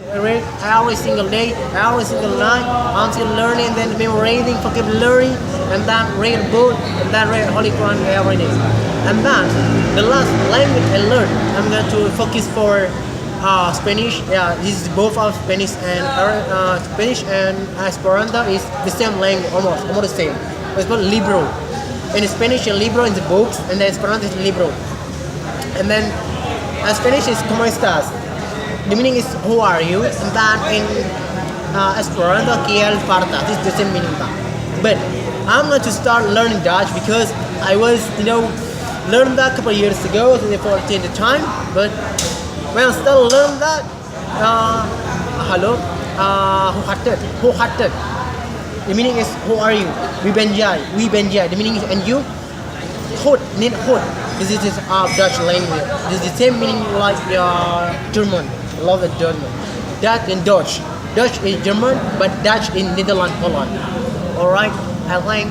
I read every single day, every single night, until learning, then memorizing vocabulary, and then read book, and then read Holy Quran every day. And then the last language I learned, I'm going to focus for Spanish. Yeah, this is both of Spanish and Esperanto is the same language, almost the same. It's called libro. In Spanish, libro is the books, and then Esperanto is libro. And then Spanish is como estás. The meaning is who are you, and then in Esperanto, kiel fartas. This is the same meaning. But I'm going to start learning Dutch because I was, learned that a couple of years ago, so therefore take the time. But when I started learning that, who hearted. The meaning is who are you? We benjai. The meaning is and you. Hot. This is Dutch language. This is the same meaning like German. I love it, German. That in Dutch. Dutch is German, but Dutch in Netherlands, Holland. Alright, I think